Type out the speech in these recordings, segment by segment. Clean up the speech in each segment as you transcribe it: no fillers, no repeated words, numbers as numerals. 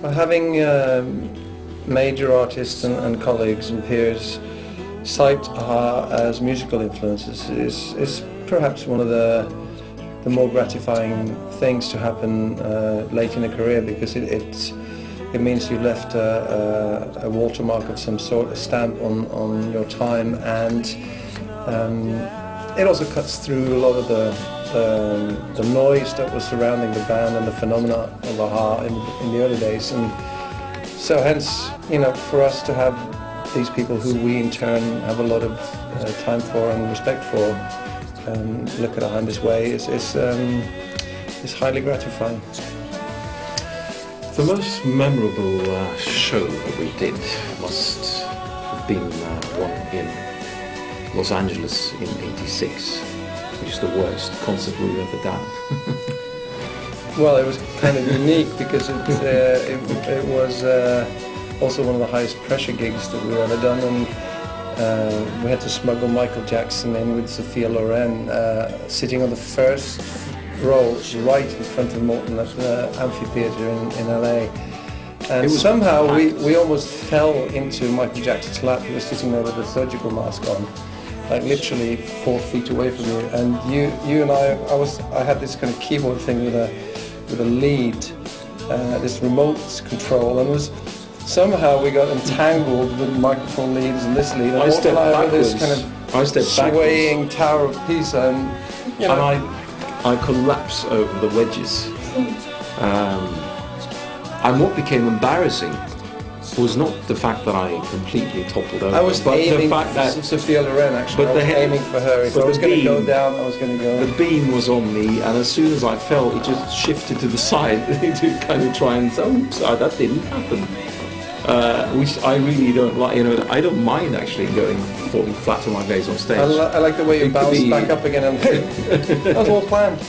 Having major artists and colleagues and peers cite AHA as musical influences is perhaps one of the more gratifying things to happen late in a career, because it means you left a watermark of some sort, a stamp on your time, and it also cuts through a lot of the noise that was surrounding the band and the phenomena of AHA in the early days. And so hence, you know, for us to have these people who we in turn have a lot of time for and respect for look at AHA in this way is highly gratifying. The most memorable show that we did must have been one in Los Angeles in '86, which is the worst concert we've ever done. Well, it was kind of unique because it was also one of the highest pressure gigs that we've ever done, and we had to smuggle Michael Jackson in with Sophia Loren, sitting on the first row right in front of Morton at the amphitheatre in LA. And somehow we almost fell into Michael Jackson's lap. He was sitting there with a surgical mask on, like literally 4 feet away from you. And you and I had this kind of keyboard thing with a lead, this remote control, and somehow we got entangled with microphone leads and this lead. And I stepped backwards. This kind of swaying Tower of Pisa, and you know. And I collapsed over the wedges. And what became embarrassing was not the fact that I completely toppled over. I was aiming the fact for Sophia Loren, actually. But I was aiming for her. If I was going to go down, I was going to go. The beam was on me, and as soon as I fell, it just shifted to the side to kind of try and say, oops, that didn't happen. Which I really don't like. You know, I don't mind actually falling flat on my face on stage. I like the way you bounce back up again, and that was all planned.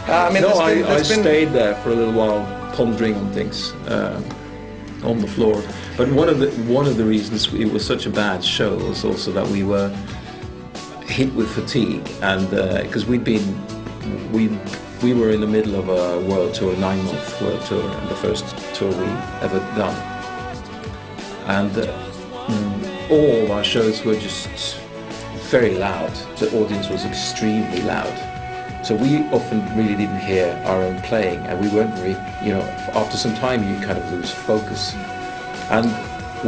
I mean, I stayed there for a little while, pondering on things on the floor. But one of the reasons it was such a bad show was also that we were hit with fatigue, and because we were in the middle of a world tour, 9-month world tour, and the first tour we ever done, and all our shows were just very loud. The audience was extremely loud. So we often really didn't hear our own playing, and we weren't really, you know, after some time you kind of lose focus. And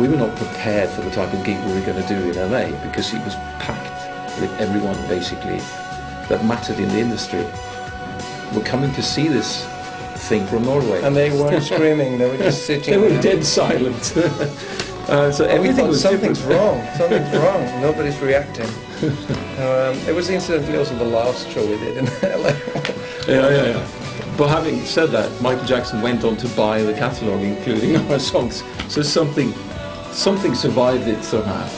we were not prepared for the type of gig we were going to do in LA, because it was packed with everyone basically that mattered in the industry. We're coming to see this thing from Norway. And they weren't screaming, they were just sitting there. They were dead silent. So everything was something's wrong, something's wrong, nobody's reacting. It was incidentally also the last show we did in LA. Yeah. But having said that, Michael Jackson went on to buy the catalogue, including our songs. So something survived it somehow.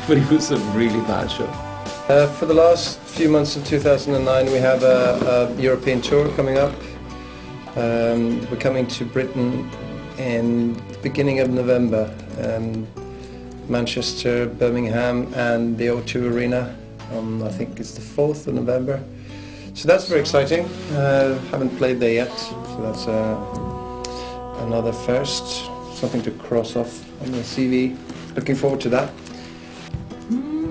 But it was a really bad show. For the last few months of 2009, we have a European tour coming up. We're coming to Britain in the beginning of November. Manchester, Birmingham, and the O2 Arena on, I think it's the 4th of November. So that's very exciting. Haven't played there yet, so that's another first, something to cross off on the CV. Looking forward to that.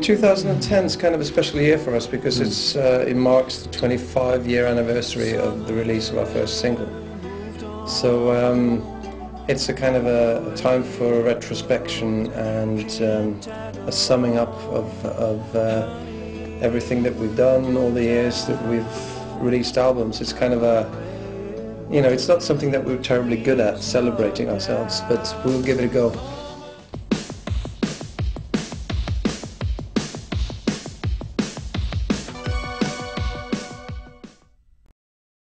2010 is kind of a special year for us because it marks the 25-year anniversary of the release of our first single. So it's a kind of a time for retrospection and a summing up of everything that we've done, all the years that we've released albums. It's kind of you know, it's not something that we're terribly good at, celebrating ourselves, but we'll give it a go.